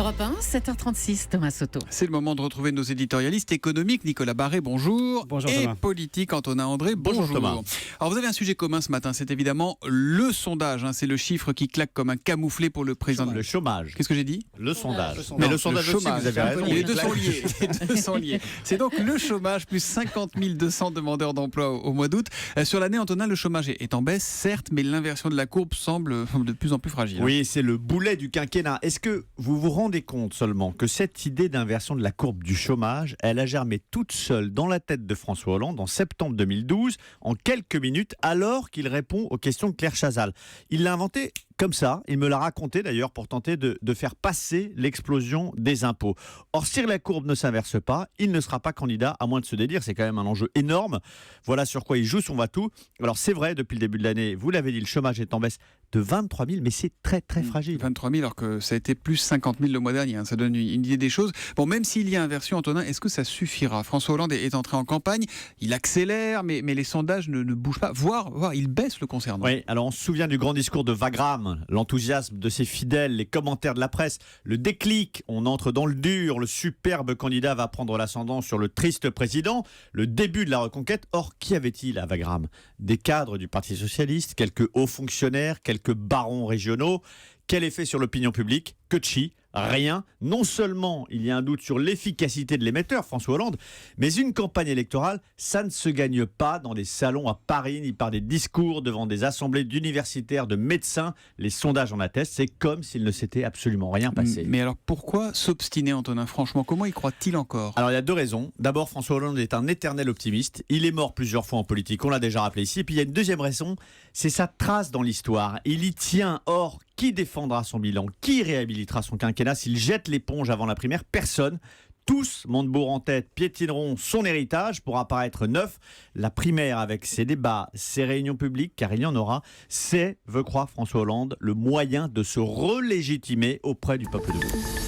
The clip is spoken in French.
Europe 1, 7h36, Thomas Soto. C'est le moment de retrouver nos éditorialistes économiques. Nicolas Barré, bonjour. Bonjour et Thomas. politique, Antonin André, bonjour. Thomas. Alors vous avez un sujet commun ce matin, c'est évidemment le sondage. C'est le chiffre qui claque comme un camouflet pour le président. Le chômage. Qu'est-ce que j'ai dit? Le sondage. Mais le sondage aussi, vous avez raison. Les deux sont liés. Les deux sont liés. C'est donc le chômage, plus 50 200 demandeurs d'emploi au mois d'août. Sur l'année, Antonin, le chômage est en baisse, certes, mais l'inversion de la courbe semble de plus en plus fragile. Oui, c'est le boulet du quinquennat. Est-ce que vous vous rendez compte seulement que cette idée d'inversion de la courbe du chômage, elle a germé toute seule dans la tête de François Hollande en septembre 2012, en quelques minutes, alors qu'il répond aux questions de Claire Chazal. Il l'a inventé comme ça, il me l'a raconté d'ailleurs pour tenter de faire passer l'explosion des impôts. Or, si la courbe ne s'inverse pas, il ne sera pas candidat, à moins de se dédire, c'est quand même un enjeu énorme. Voilà sur quoi il joue son va-tout. Alors c'est vrai, depuis le début de l'année, vous l'avez dit, le chômage est en baisse de 23 000, mais c'est très très fragile. 23 000 alors que ça a été plus 50 000 le mois dernier, ça donne une idée des choses. Bon, même s'il y a inversion, Antonin, est-ce que ça suffira? François Hollande est entré en campagne, il accélère, mais les sondages ne bougent pas, voire il baisse le concernant. Oui, alors on se souvient du grand discours de Wagram, l'enthousiasme de ses fidèles, les commentaires de la presse, le déclic, on entre dans le dur, le superbe candidat va prendre l'ascendant sur le triste président, le début de la reconquête. Or, qui avait-il à Wagram? Des cadres du Parti Socialiste, quelques hauts fonctionnaires, quelques barons régionaux. Quel effet sur l'opinion publique? Que de chi, rien. Non seulement il y a un doute sur l'efficacité de l'émetteur, François Hollande, mais une campagne électorale, ça ne se gagne pas dans des salons à Paris, ni par des discours devant des assemblées d'universitaires, de médecins. Les sondages en attestent, c'est comme s'il ne s'était absolument rien passé. Mais alors pourquoi s'obstiner, Antonin? Franchement, comment y croit-il encore? Alors il y a deux raisons. D'abord, François Hollande est un éternel optimiste. Il est mort plusieurs fois en politique, on l'a déjà rappelé ici. Et puis il y a une deuxième raison, c'est sa trace dans l'histoire. Il y tient. Or, qui défendra son bilan? Qui réhabilitera son quinquennat s'il jette l'éponge avant la primaire? Personne. Tous, Montebourg en tête, piétineront son héritage pour apparaître neuf. La primaire, avec ses débats, ses réunions publiques, car il y en aura, c'est, veut croire François Hollande, le moyen de se relégitimer auprès du peuple de gauche.